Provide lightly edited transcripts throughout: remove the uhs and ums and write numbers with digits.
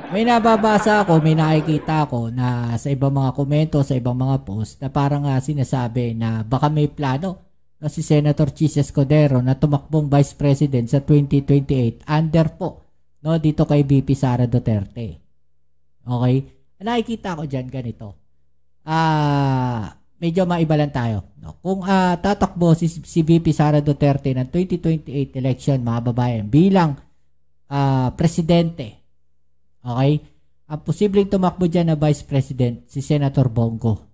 May nababasa ako, may nakikita ako na sa ibang mga komento, sa ibang mga post na parang sinasabi na baka may plano na si Senator Chis Escudero na tumakbong Vice President sa 2028 under po no, dito kay VP Sara Duterte. Okay? Nakikita ko dyan ganito. Medyo maiba lang tayo. No? Kung tatakbo si VP Sara Duterte ng 2028 election, mga babayan, bilang presidente, okay? Ang posibleng tumakbo dyan na Vice President, si Senator Bongo.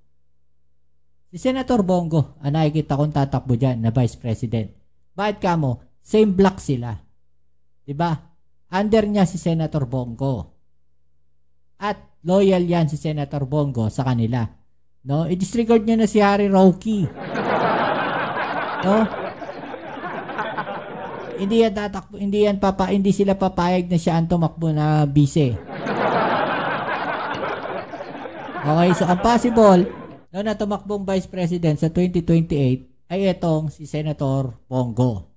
Si Senator Bongo, nakikita kong tatakbo dyan na Vice President. Bakit ka mo? Same block sila. Diba? Under niya si Senator Bongo. At loyal yan si Senator Bongo sa kanila. No? I-disregard niya na si Harry Roque. No? Hindi sila papayag na siya ang tumakbo na bise. Okay, so ang possible na tumakbong Vice President sa 2028 ay itong si Senator Bongo.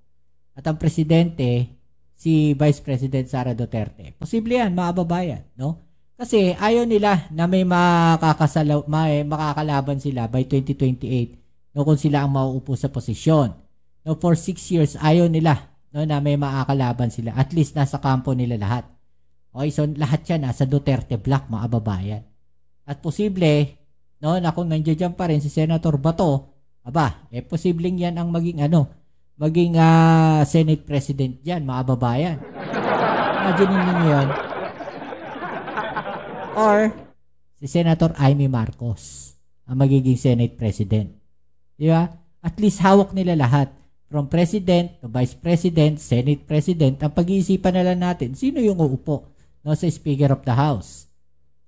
At ang presidente, si Vice President Sara Duterte. Posible yan, mga babayan, no? Kasi ayaw nila na may makakalaban sila by 2028 no, kung sila ang mauupo sa posisyon. No, for 6 years, ayaw nila no, na may makakalaban sila. At least nasa kampo nila lahat. Okay, so lahat yan nasa Duterte block, mga babayan. At posible, no, na kung nandiyan pa rin si Senator Bato, posibleng yan ang maging Senate President dyan, mga babayan. Imagine ninyo yun. Or, si Senator Amy Marcos ang magiging Senate President. Di ba? At least hawak nila lahat. From President to Vice President, Senate President, ang pag-iisipan na lang natin, sino yung uupo no, sa Speaker of the House.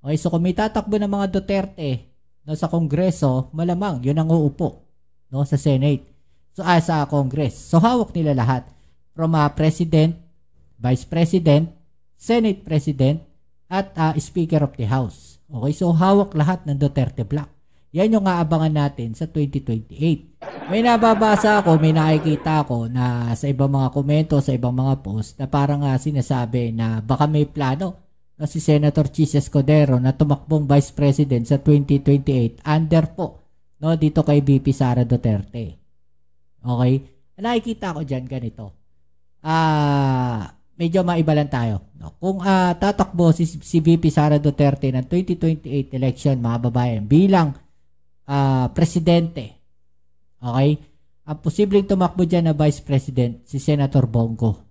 Okay, so kung may tatakbo ng mga Duterte no, sa Kongreso, malamang yun ang uupo no, sa Senate. So, sa Congress. So, hawak nila lahat. From President, Vice President, Senate President, at Speaker of the House. Okay, so hawak lahat ng Duterte block. Yan yung aabangan natin sa 2028. May nababasa ako, may nakikita ako na sa ibang mga komento, sa ibang mga post na parang sinasabi na baka may plano na si Senator Chis Escudero na tumakbong Vice President sa 2028 under po no, dito kay VP Sara Duterte. Okay? Nakikita ko dyan ganito. Medyo maiba lang tayo. No? Kung tatakbo si VP Sara Duterte ng 2028 election, mga babayan, bilang presidente, okay? Ang posibleng tumakbo dyan na Vice President, si Senator Bongo.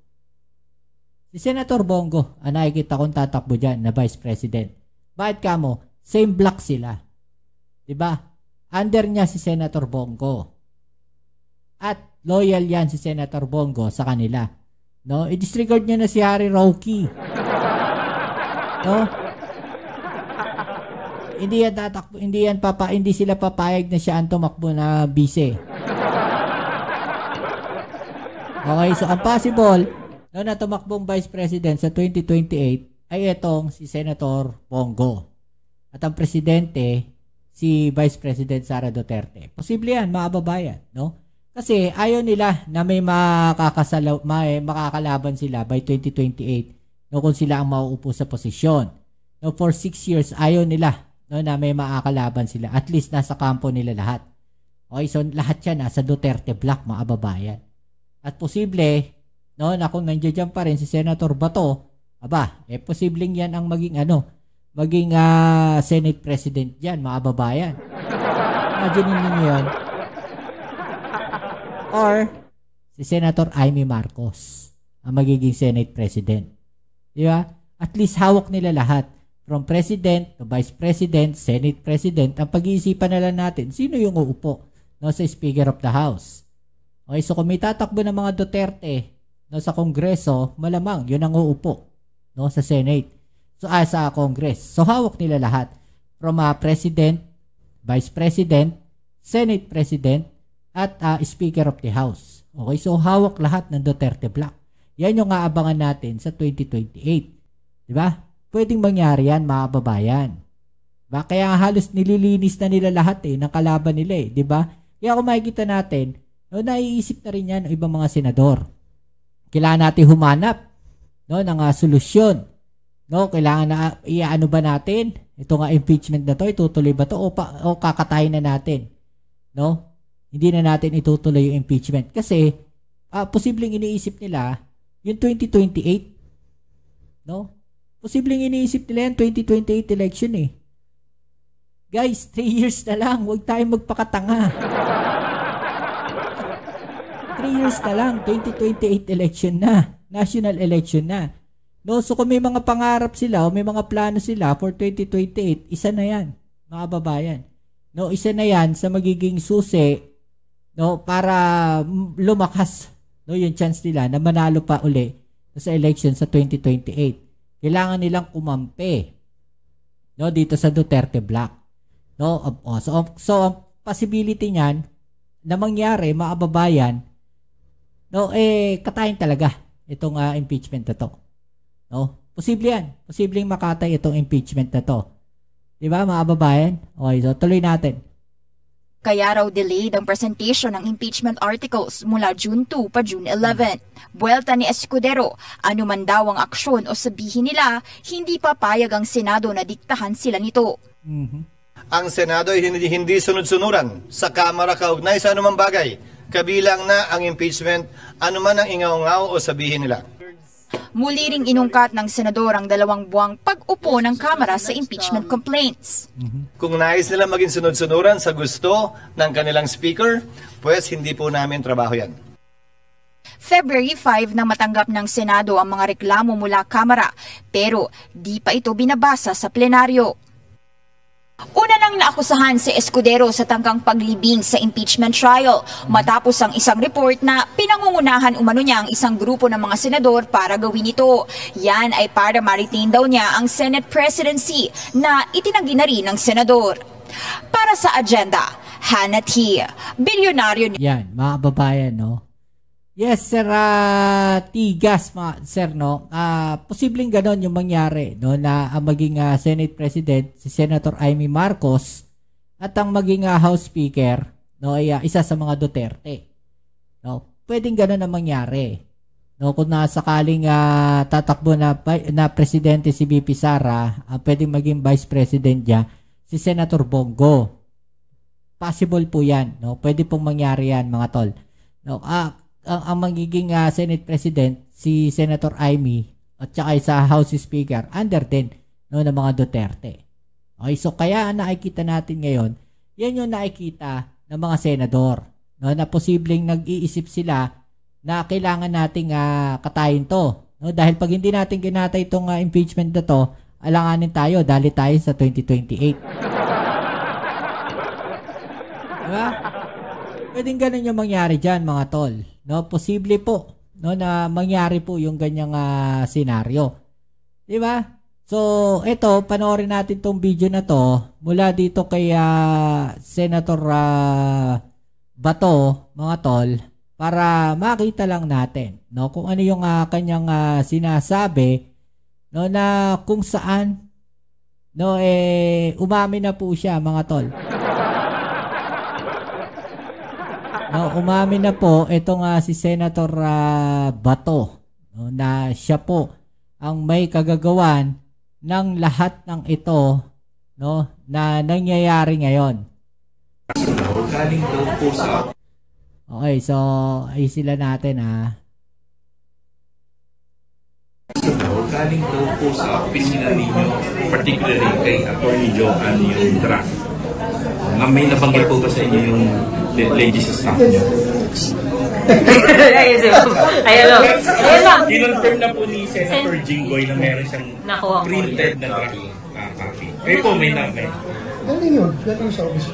Si Senator Bongo, nakikita kong tatakbo dyan na Vice President. Bakit ka mo? Same block sila. Diba? Under niya si Senator Bongo. At loyal yan si Senator Bongo sa kanila. No, i-disregard niya na si Harry Roque. No? Hindi sila papayag na siya ang tumakbo na bise. Okay, so ang possible no, na tumakbong Vice President sa 2028 ay itong si Senator Bongo. At ang presidente, si Vice President Sara Duterte. Posible yan, mga babayan, no? Kasi ayaw nila na may makakalaban sila by 2028 no, kung sila ang mauupo sa posisyon. No, for 6 years, ayaw nila no, na may makakalaban sila. At least nasa kampo nila lahat. Okay, so lahat yan nasa Duterte block, mga babayan. At posible, no, na kung nandiyan pa rin si Senator Bato, posibleng yan ang maging Senate President dyan, mga babayan. Imagine ninyo yun. Or, si Senator Amy Marcos ang magiging Senate President. Di ba? At least hawak nila lahat. From President to Vice President, Senate President, ang pag-iisipan na lang natin, sino yung uupo no, sa Speaker of the House. Okay, so kung may tatakbo ng mga Duterte no, sa Kongreso, malamang yun ang uupo no, sa Senate. So, sa Congress. So, hawak nila lahat. From President, Vice President, Senate President, at Speaker of the House. Okay, so hawak lahat ng Duterte block. Yan yung aabangan natin sa 2028. Diba? Pwedeng mangyari yan, mga babayan. Diba? Kaya halos nililinis na nila lahat ng kalaban nila Diba? Kaya kung makikita natin, no, naiisip na rin yan ng ibang mga senador. Kailangan natin humanap no, ng solusyon No, kailangan na iaano ba natin? Ito nga impeachment na to, itutuloy ba to o kakatayin na natin? No? Hindi na natin itutuloy yung impeachment kasi posibleng iniisip nila yung 2028. No? Posibleng iniisip nila yung 2028 election eh. Guys, 3 years na lang. Huwag tayong magpakatanga. 3 years na lang. 2028 election na. National election na. No, so kung may mga pangarap sila o may mga plano sila for 2028, isa na yan, mga babayan. No, isa na yan sa magiging susi, no, para lumakas, no, yung chance nila na manalo pa uli sa election sa 2028. Kailangan nilang kumampi, no, dito sa Duterte Block. No, so ang possibility niyan na mangyari, mga babayan, no, katayin talaga itong impeachment na to. No? Posible yan. Posibleng makatay itong impeachment na to. Diba, mga babayan? Okay, so tuloy natin. Kaya raw delayed ang presentation ng impeachment articles mula June 2 pa June 11. Buwelta ni Escudero, anuman daw ang aksyon o sabihin nila, hindi papayag ang Senado na diktahan sila nito. Ang Senado ay hindi sunod-sunuran sa Kamara kaugnay sa anumang bagay. Kabilang na ang impeachment, anuman ang ingaw-ngaw o sabihin nila. Muli ring inungkat ng senador ang 2 buwang pag-upo ng Kamara sa impeachment complaints. Kung nais nila maging sunod-sunuran sa gusto ng kanilang speaker, pues hindi po namin trabaho yan. February 5 na matanggap ng Senado ang mga reklamo mula Kamara, pero di pa ito binabasa sa plenaryo. Una nang naakusahan si Escudero sa tangkang paglibing sa impeachment trial matapos ang isang report na pinangungunahan umano niya ang isang grupo ng mga senador para gawin ito. Yan ay para ma-retain daw niya ang Senate presidency na itinanggi na rin ng senador. Para sa agenda, Hannah T. Bilyonaryo ni... Yan, mga babayan, no? Yes, Sir Tigas, sir, no? Posibleng ganon yung mangyari, no? Na ang maging Senate President, si Senator Amy Marcos, at ang maging House Speaker, no? Ay isa sa mga Duterte. No? Pwedeng ganon ang mangyari. No? Kung nasakaling tatakbo na Presidente si BP Sara, pwedeng maging Vice President niya, si Senator Bongo. Possible po yan, no? Pwede pong mangyari yan, mga tol. No? Ang magiging Senate President, si Senator Amy, at saka sa House Speaker, under din, no, ng mga Duterte. Okay, so kaya nakikita natin ngayon, yan yung nakikita ng mga senador, no, na posibleng nag-iisip sila na kailangan nating katayin to. No, dahil pag hindi natin kinatay itong impeachment na to, alanganin tayo, dali tayo sa 2028. Diba? Pwedeng ganun yung mangyari dyan, mga tol. No, posible po, no, na mangyari po yung ganyang senaryo. 'Di ba? So, ito, panoorin natin tong video na to mula dito kay Senator Bato, mga tol, para makita lang natin, no, kung ano yung kanyang sinasabi, no, na kung saan, no, umamin na po siya, mga tol. No, umamin na po itong si Senator Bato, no, na siya po ang may kagagawan ng lahat ng ito, no, na nangyayari ngayon. Galing daw po sa... Okay, so ay sila natin Galing daw po sa opisina ninyo, particularly kay Attorney Joan yung draft. May nabanggit po ba sa inyo yung ladies staff nyo? Ayun lang. Kinonfirm na po ni Senator Jinggoy na meron siyang printed na draft copy. Kayo po may namin. Galing yun. Galing sa office.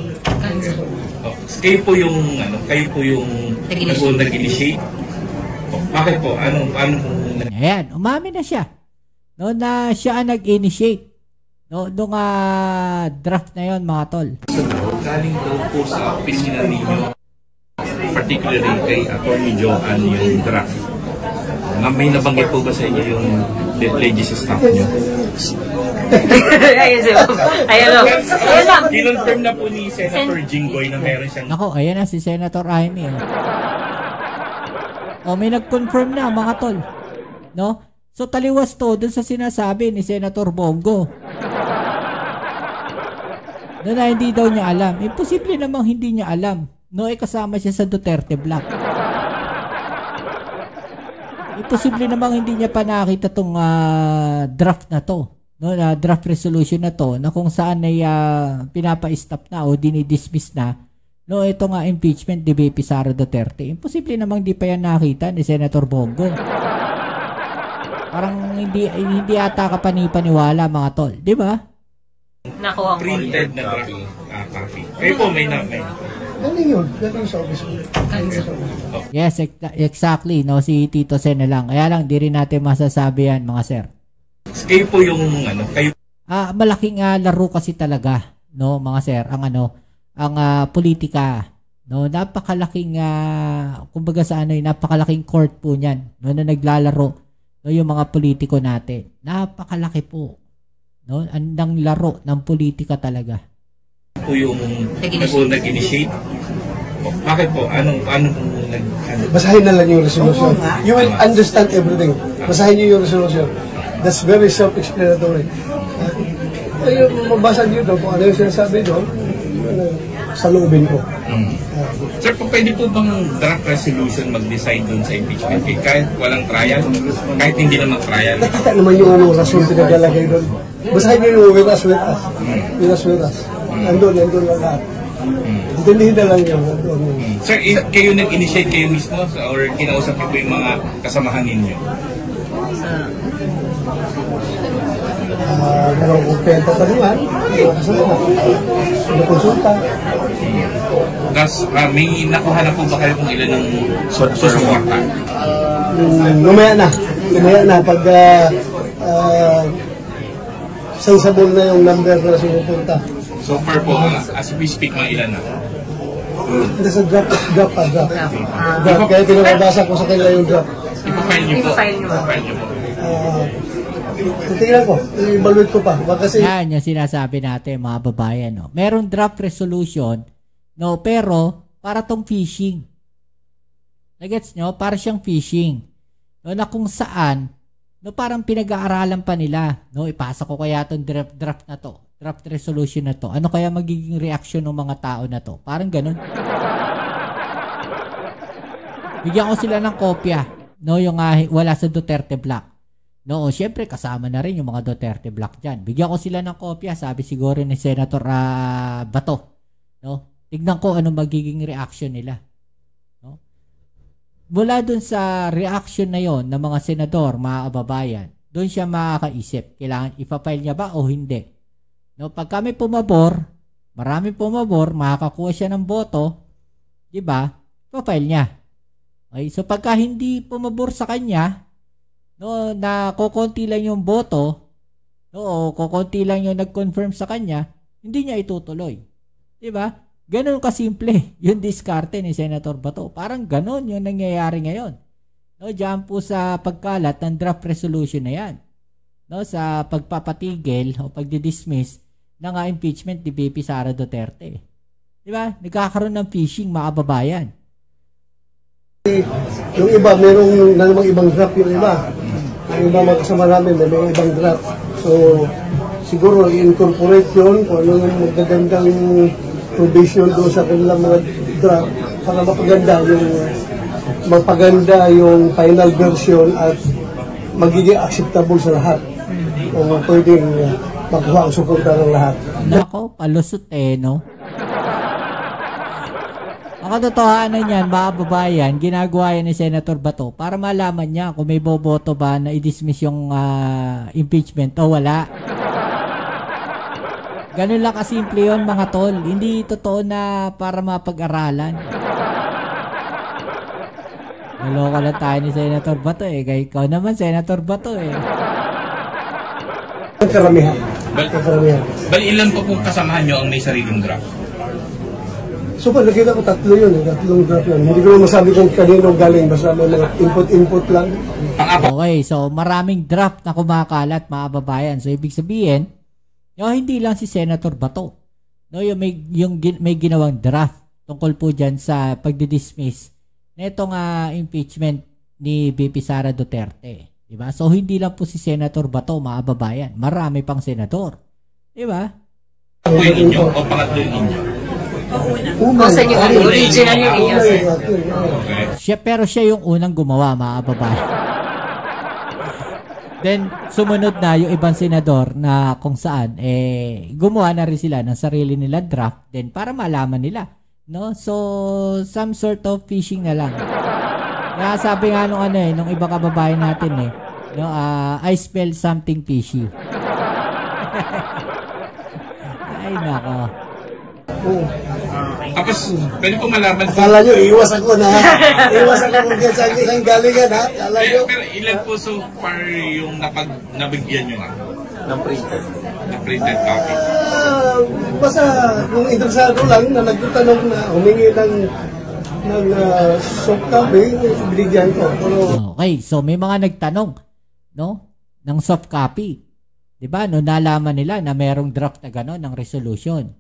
Kayo po yung nag-initiate? Bakit po? Paano po? Ayan, umamin na siya. No, na siya ang nag-initiate. No, nung draft na yon, mga tol. Galing daw po sa opisina ninyo, particularly kay Attorney Joan yung draft. May nabanggit po ba sa inyo yung ladies staff nyo? Ayun lang. Kinonfirm na po ni Senator Jinggoy na meron siyang... Nako, ayan na si Senator Amy. May nag-confirm na, mga tol. No? So taliwas to dun sa sinasabi ni Senator Bongo. Na hindi daw niya alam. Imposible namang hindi niya alam. No, kasama siya sa Duterte Black. Imposible namang hindi niya pa nakita tong draft na to. No, na draft resolution na to na kung saan ay pinapa-stop na o dinidismiss na no, ito nga impeachment ni VP Sara Duterte. Imposible namang di pa yan nakita ni Senator Bongo. Parang hindi ata kapani-paniwala mga tol, di ba? Nakuha ko. Printed na copy. Kayo po may Galing yun. Galing sa office. Yes, exactly. No, si Tito Sen na lang. Kaya lang, di rin natin masasabi yan, mga sir. Kayo po yung kayo. Malaking laro kasi talaga, no, mga sir, ang politika. No, napakalaking, kumbaga sa napakalaking court po niyan. No, na naglalaro, no, yung mga politiko natin. Napakalaki po. No, ang laro ng politika talaga. Po yung nag-initiate. Bakit po? Ano Basahin na lang yung resolution. You will understand everything. Basahin niyo yung resolution. That's very self-explanatory. Yung mabasa niyo doon, kung ano yung sinasabi doon, sa loobin ko. Sir, pwede po bang draft resolution mag-decide doon sa impeachment? Kahit walang trial? Kahit hindi naman trial? Nakita naman yung rason pinagalagay doon. Basahin niyo yung with us. With us. Nandun lang lahat. Intindihin na lang yun. Sir, kayo nag-initiate kayo mismo or kinausap niyo po yung mga kasamahan ninyo? Dalawang kumpenta pa naman. Nakonsulta. Tapos, may nakuha na po ba kayo kung ilan ng susuporta? Lumaya na. Pag sansabon na yung number na sumupunta. So far po, as we speak, mga ilan na? Nasa draft. Kaya pinababasa ko sa kanila yung draft. Ipafile niyo po. Titingnan ko. I-evaluate ko pa. Kasi Yan yung sinasabi natin mga babayan. No? Meron draft resolution, no, pero para tong phishing. Nagets nyo? Para siyang phishing. No, na kung saan, no, parang pinag-aaralan pa nila. No, ipasa ko kaya itong draft na to. Draft resolution na to. Ano kaya magiging reaction ng mga tao na to? Parang ganun. Bigyan ko sila ng kopya. No, yung wala sa Duterte Black. No, syempre kasama na rin yung mga Duterte Black dyan. Bigyan ko sila ng kopya, sabi siguro ni Senator Bato. No? Tignan ko ano magiging reaction nila. No? Mula dun sa reaction na yon ng mga senador, mga kababayan, doon siya makakaisip. Kailangan ipafile niya ba o hindi? No, pag kami pumabor, marami pumabor, makakakuha siya ng boto, di ba? Ipafile niya. Okay, so pagka hindi pumabor sa kanya, no, na kokonti lang yung boto, no, kokonti lang yung nag-confirm sa kanya, hindi niya itutuloy. 'Di ba? Ganoon kasimple yung diskarte ni Senator Bato. Parang ganoon yung nangyayari ngayon. No, diyan po sa pagkalat ng draft resolution na 'yan. No, sa pagpapatigil o pagdi-dismiss ng impeachment ni VP Sara Duterte. 'Di ba? Nagkakaroon ng phishing, mga kababayan. yung iba, merong namang ibang draft yung iba. Yung iba magkasama namin, may ibang draft. So, siguro i-incorporate yun kung ano yung magagandang provision doon sa kanilang mga draft para mapaganda yung final version at magiging acceptable sa lahat. Kung pwedeng makuha ang suporta ng lahat. Nako, palusot no? Ang katotohanan niyan, mga babayan, ginagawa yan ni Senator Bato para malaman niya kung may boboto ba na i-dismiss yung impeachment o wala. Ganun lang kasimple yun, mga tol. Hindi totoo na para mapag-aralan. Naloko lang tayo ni Senator Bato Kaya ikaw naman, Senator Bato Karamihan. Bali ilan po kung kasamahan nyo ang may sariling draft? So, nakita ko tatlong draft yun. Hindi ko masabi kung kanino galing. Basta may mga input lang. Okay, so maraming draft na kumakalat, mga babayan. So, ibig sabihin, hindi lang si Senator Bato. No, may ginawang draft tungkol po dyan sa pagdidismiss na itong impeachment ni VP Sara Duterte. Diba? So, hindi lang po si Senator Bato, mga kababayan. Marami pang senador. Diba? Ako yung inyo o pangatlo yung inyo? Kasi yung original yung inyo, sir. Pero siya yung unang gumawa, mga kababayan. Then, sumunod na yung ibang senador na kung saan, gumawa na rin sila ng sarili nila draft then para malaman nila. No? So, some sort of fishing na lang. Kaya sabi nga nung nung ibang kababayan natin no, I smell something fishy. Ay, nako. Tapos, pwede ko malaman Akala nyo, iwas ako kung saan ang galingan, ha? Akala nyo. pero ilan po so far yung nabigyan nyo ng printed copy? Basta kung interesado lang na nagtatanong na humingi ng soft copy, binigyan ko. Pero, Okay, so may mga nagtanong, no, ng soft copy. 'Di ba? No, nalaman nila na merong draft na gano'n ng resolution.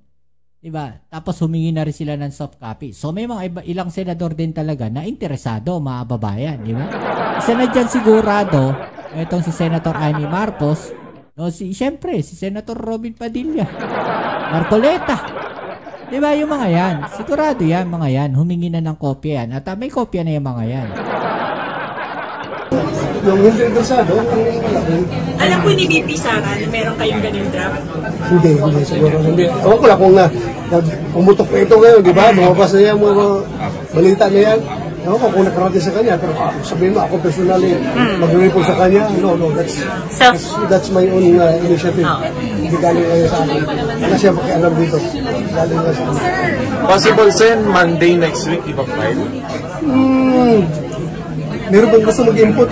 'Di ba? Tapos humingi na rin sila ng soft copy. So may mga ilang senador din talaga na interesado, mga babayan, 'di ba? Isa na diyan sigurado, itong si Senator Amy Marcos, no, siyempre si Senator Robin Padilla, Marcoleta. 'Di ba yung mga 'yan? Sigurado 'yan, mga 'yan. Humingi na ng kopya 'yan. At may kopya na yung mga 'yan. yung hindi interesado, wala rin. Alam po ni BP Sara na meron kayong ganyung draft? Hindi, siguro. Hindi. Ewan ko lang kung pumutok na ito ngayon, di ba? Lumabas na yan, mga balita na yan. Ewan ko kung nakarating sa kanya, pero sabihin mo, ako personally, mag-report sa kanya, no, that's my own initiative. Hindi galing ngayon sa akin. Wala siya pakialam dito. Galing nga sa akin. Possible send Monday next week, if file? Meron bang gusto mag-input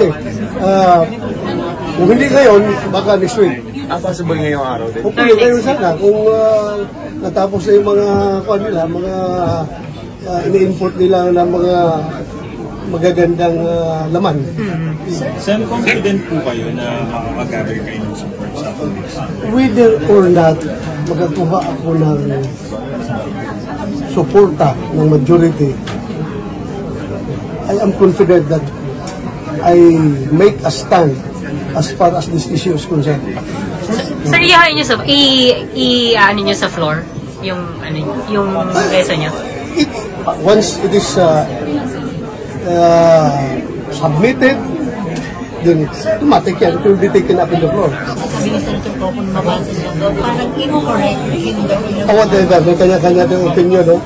kung hindi ngayon, baka next week. Possible ngayong araw din? Hopefully ngayon sana, kung natapos na yung mga mga ini-import nila ng mga magagandang laman. Saan confident po kayo na makakagather kayo ng support sa police? Whether or not magkakuha ako ng suporta ng majority, I am confident that I make a stand as far as this issue is concerned. Sir, ihain nyo sa, ano nyo sa floor? Yung lesson nyo? Once it is submitted, then automatic yan. It will be taken up in the floor. Sabi ni Senator po, kung mabasa niya doon, parang incorrect yung daw. Whatever, may kanya-kanya din opinion, no?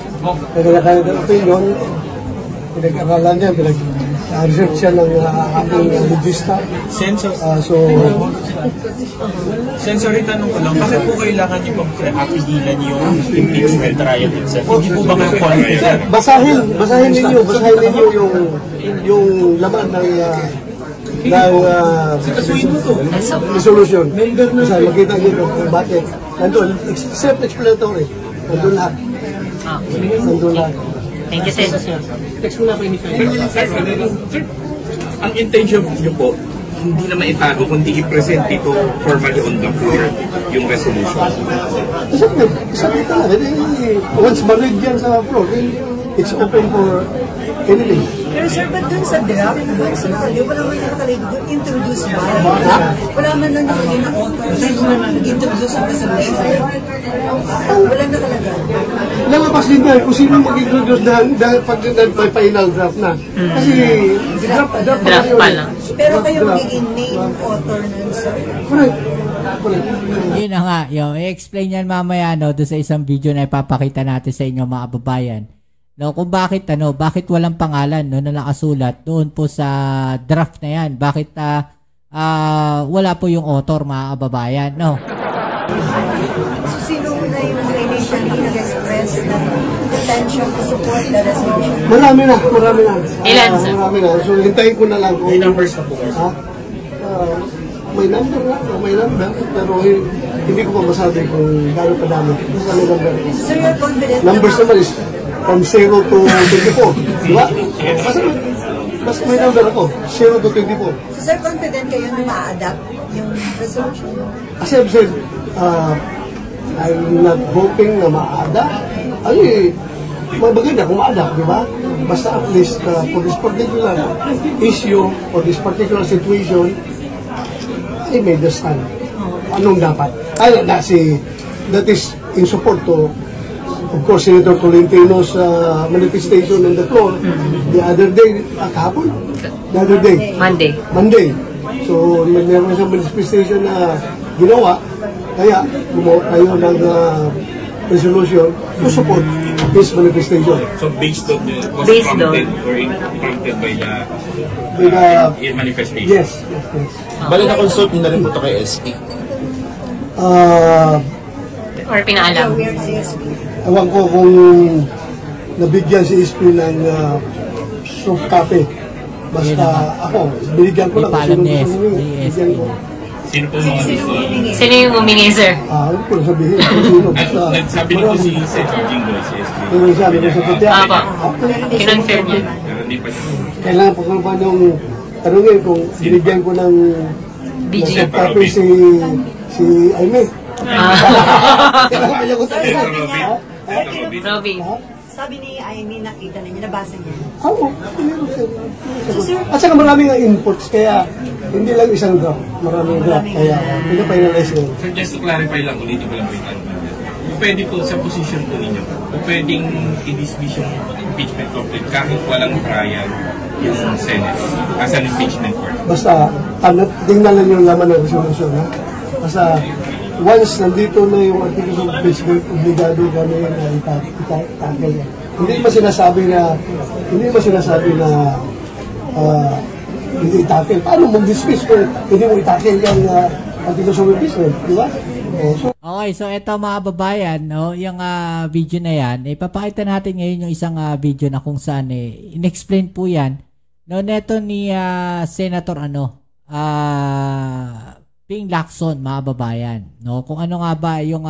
May kanya-kanya din opinion. Pinag-aralan niya, pinag-research siya ng aking logista. Sensory, tanong ko lang, bakit po kailangan niyo pag-apigilan yung impeachment trial itself? Hindi po ba kayo confident? Basahin ninyo yung laman ng resolution. Kasi makita niyo kung bakit. Nandun, self-explanatory. Nandun lahat. Nandun lahat. Thank you, sir. Text mo na pa Sir, ang intention niyo po, hindi na maitago, kundi i-present ito formally on the floor, yung resolution. Sabi talaga, once ma-read yan sa floor, it's open for anything. Pero sir, ba't dun sa draft, dun sa audio, wala man na nakalagay doon, introduce ba? Wala man na nakalagay na author, introduce ang resolution. Wala nakalagay. Lalabas din dahil kung sino mag-introduce dahil pag may final draft na. Kasi draft pa lang. Pero kayo magiging main author nun, sir? Correct. Yun na nga, i-explain yan mamaya doon sa isang video na ipapakita natin sa inyo, mga kababayan. No, kung bakit walang pangalan na nakasulat doon po sa draft na yan. Bakit wala po yung author, mga kababayan, no? So sino na yung initially nag-express na intention to support the resolution? Marami na. Ilan, sir? Marami na. So hintayin ko na lang. May numbers na po. May number, pero hindi ko pa masabi kung gano'ng kadami. Basta may number. So you're confident Numbers naman is from 0 to 24. Diba? Basta may number ako. 0 to 24. So sir, confident kayo na ma-adapt yung resolution? As I've said, I'm not hoping na ma-adapt. Ay, maganda kung ma-adapt, di ba? Basta at least for this particular issue, for this particular situation, I made the stand. Anong dapat? That is in support to, of course, Senator Tolentino's manifestation on the floor the other day, kahapon? The other day? Monday. So, meron siyang manifestation na ginawa, kaya gumawa tayo ng resolution to support this manifestation. So based on the prompted by the manifestation? Yes. Bali na-consult nyo na rin po ito kay SP? Or pinaalam? Ewan ko kung nabigyan si SP ng soft copy. Basta ako, binigyan ko lang. Ipaalam ni SP. Sino po mga gusto? Sino yung humingi, sir? Hindi ko sabihin kung sino. Nagsabi na po si Senator Jinggoy, si SP. Sabi ko sa kutya. Kinonfirm niya. Pero hindi pa siya. Kailangan po kung paano tanungin kung binigyan ko ng soft copy si Aimee. Kailangan niya ko tanungin. Robby. Sabi ni Aimee, nakita ninyo, nabasa niya. Oo. At saka maraming inputs, kaya hindi lang isang draft. Maraming draft, kaya pinapinalize yun. So just to clarify lang, ulitin ko lang po yung pwede po sa position po ninyo, pwedeng i-dismiss yung impeachment complaint kahit walang trial yung Senate as an impeachment court. Basta, tingnan lang yung laman ng resolution. Basta, once nandito na yung articles of impeachment, obligado kami na itakil yan. Hindi ba sinasabi na hindi itakil? Paano mag-dismiss kung hindi mo itakil yung articles of impeachment? Di ba? Okay, so eto mga babayan, no, yung video na yan, ipapakita natin ngayon yung isang video na kung saan in-explain po yan, no, neto ni Senator Ping Lacson, mga babayan, no, kung ano nga ba yung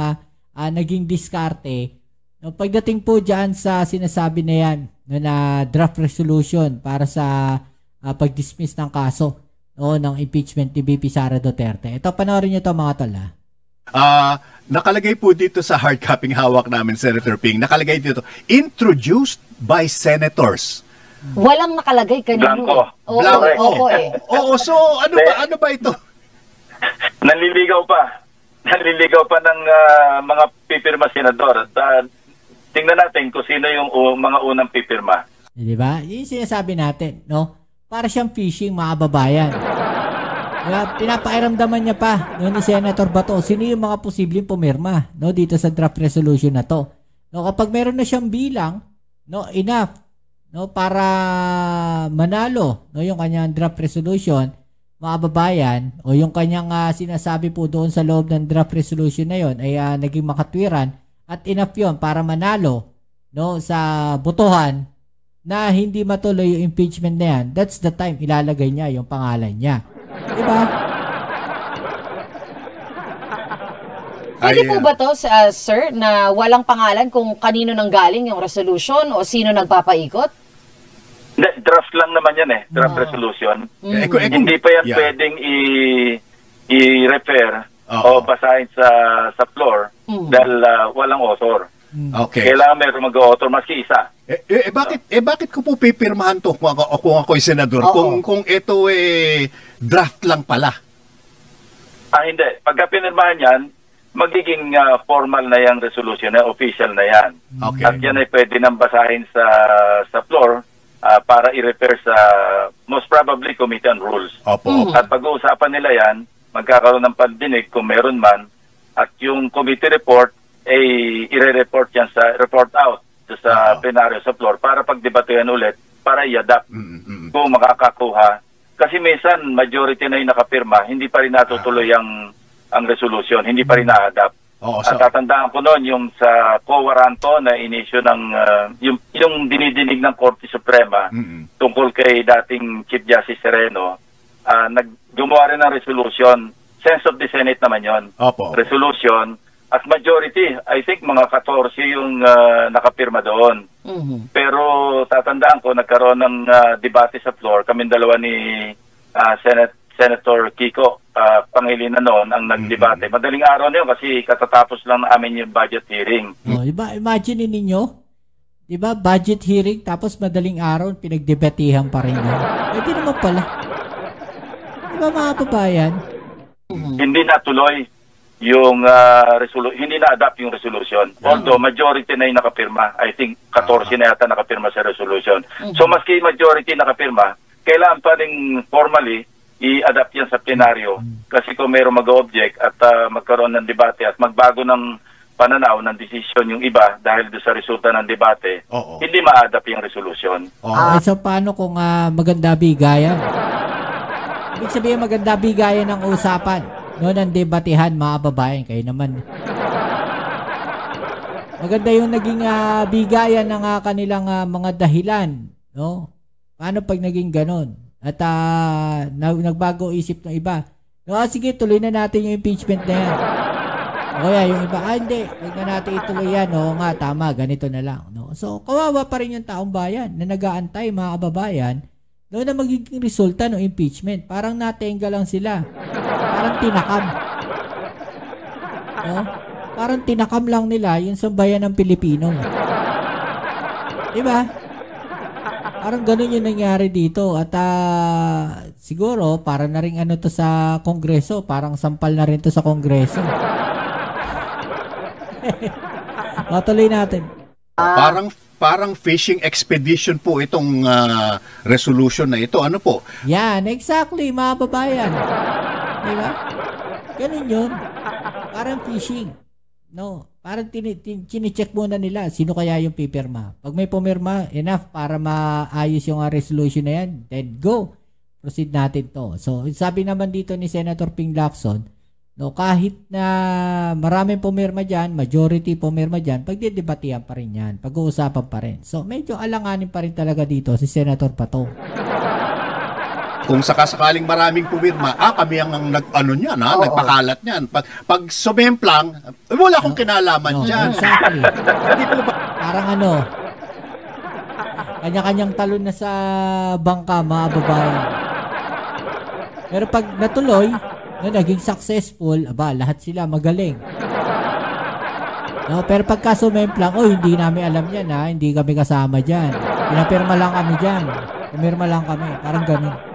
naging diskarte, no, pagdating po dyan sa sinasabi na yan, no, na draft resolution para sa pag-dismiss ng kaso, no, ng impeachment ni VP Sara Duterte. Ito, panoorin nyo ito mga tol, nakalagay po dito sa hard copy hawak namin, Senator Ping, nakalagay dito, introduced by senators. Walang nakalagay kanino. Blanco. Oo, so ano ba ito? Nanliligaw pa ng mga pipirma senador. Tingnan natin kung sino yung mga unang pipirma. Di ba? Yung sinasabi natin, no? Para siyang fishing, mga babayan. Diba? Pinapairamdaman niya pa, no, ni Senator Bato, sino yung mga posibleng pumirma, no, dito sa draft resolution na to. No, kapag meron na siyang bilang, no, enough, no, para manalo, no, yung kanyang draft resolution, mga babayan, o yung kanyang sinasabi po doon sa loob ng draft resolution na yon ay naging makatwiran at enough yon para manalo, no, sa botohan na hindi matuloy yung impeachment na yan. That's the time ilalagay niya yung pangalan niya. Diba? Pwede po ba to, sir, na walang pangalan kung kanino nang galing yung resolution o sino nagpapaikot? Draft lang naman yan draft resolution. Hindi pa yan pwedeng i-refer o basahin sa floor dahil walang author. Okay. Kailangan meron mag-author maski isa. Bakit ko po pipirmahan to kung ako'y senador? Kung ito draft lang pala. Hindi. Pagka pinirmahan yan, magiging formal na yung resolution na official na yan. Okay. At yan ay pwede nang basahin sa floor para i-refer sa most probably Committee on Rules. Opo. At pag-uusapan nila yan, magkakaroon ng pandinig kung meron man, at yung committee report ay i-report yan report out sa plenaryo sa floor para pagdebatehan ulit para i-adapt kung makakakuha. Kasi minsan majority na yung nakapirma, hindi pa rin natutuloy ang resolution, hindi pa rin na-adapt. At tatandaan ko noon yung sa co-waranto na inisyo ng yung dinidinig ng Korte Suprema tungkol kay dating Chief Justice Sereno, gumawa rin ng resolution. Sense of the Senate naman yon. Resolution. At majority, I think mga 14 yung nakapirma doon. Pero tatandaan ko, nagkaroon ng debate sa floor. Kaming dalawa ni Senator Kiko Pangilinan noon ang nagdebate. Madaling araw na yun kasi katatapos lang namin yung budget hearing. Imagine ninyo, diba, budget hearing tapos madaling araw pinagdebatehan pa rin yun. Hindi naman pala. Diba mga babayan? hindi natuloy yung hindi na-adapt yung resolution. Although majority na yung nakapirma. I think 14 na yata nakapirma sa resolution. So maski majority nakapirma, kailangan pa rin formally i-adapt yan sa plenaryo. Kasi kung mayroong mag-object at magkaroon ng debate at magbago ng pananaw ng desisyon yung iba dahil doon sa resulta ng debate, hindi ma-adapt yung resolution. So paano kung maganda bigayan? Ibig sabihin maganda bigayan ng usapan. No, ng debatehan, mga babaeng, kayo naman. Maganda yung naging bigayan ng kanilang mga dahilan. No? Paano pag naging ganon? At nagbago isip ng iba. No, sige, tuloy na natin yung impeachment na yan. O kaya yung iba, hindi, huwag na natin ituloy yan. Oo nga, tama, ganito na lang. No? So, kawawa pa rin yung taong bayan na nag-aantay, mga kababayan, no, na magiging resulta ng impeachment. Parang natenga lang sila. Parang tinakam. No? Parang tinakam lang nila yung sambayan ng Pilipino. Diba? Parang ganun yung nangyari dito. At siguro, para na rin to sa Kongreso. Parang sampal na rin to sa Kongreso. Tuloy natin. Parang fishing expedition po itong resolution na ito. Ano po? Yan, exactly, mga babayan. Diba? Ganun yun. Parang fishing. No, parang chine-check muna nila sino kaya yung pipirma. Pag may pumirma, enough para maayos yung resolution na yan, then go. Proceed natin to. So, sabi naman dito ni Senator Ping Lacson, no, kahit na maraming pumirma dyan, majority pumirma dyan, pagdidebatihan pa rin yan, pag-uusapan pa rin. So, medyo alanganin pa rin talaga dito si Senator Pato. Kung sakasakaling maraming pumirma, kami ang nagpakalat niyan. Pag sumemplang, wala akong kinalaman dyan. Exactly. Parang kanya-kanyang talon na sa bangka, mga babae. Pero pag natuloy, naging successful, lahat sila magaling. No, pero pagka sumemplang, hindi namin alam yan, hindi kami kasama dyan. Pinapirma lang kami dyan. Pumirma lang kami. Parang ganun.